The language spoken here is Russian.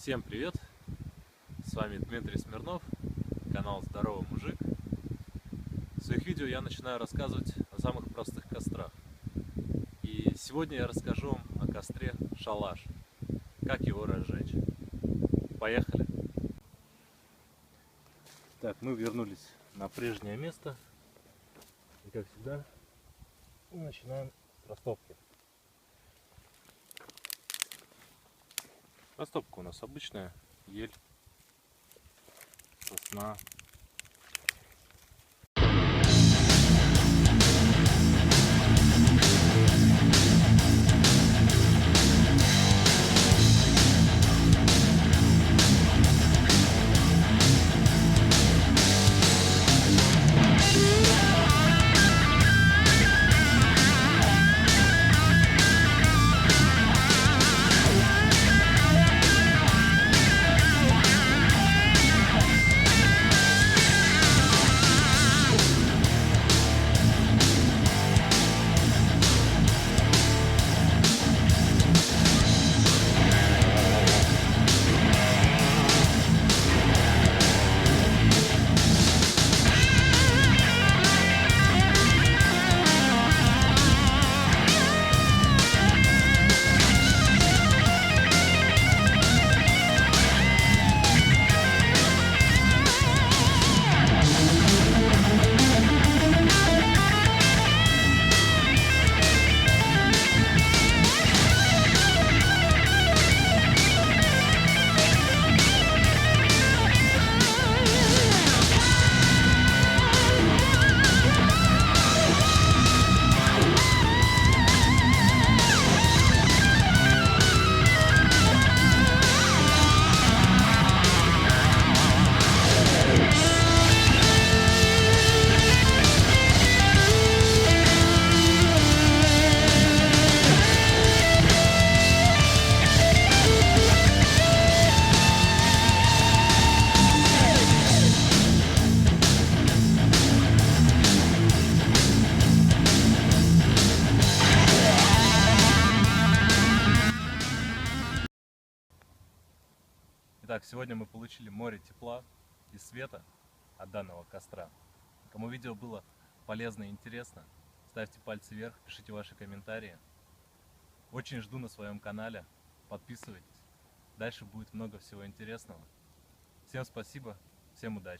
Всем привет! С вами Дмитрий Смирнов, канал Здоровый Мужик. В своих видео я начинаю рассказывать о самых простых кострах. И сегодня я расскажу вам о костре шалаш, как его разжечь. Поехали! Так, мы вернулись на прежнее место. И как всегда, начинаем с растопки. Растопка у нас обычная, ель, сосна. Итак, сегодня мы получили море тепла и света от данного костра. Кому видео было полезно и интересно, ставьте пальцы вверх, пишите ваши комментарии. Очень жду на своем канале, подписывайтесь. Дальше будет много всего интересного. Всем спасибо, всем удачи!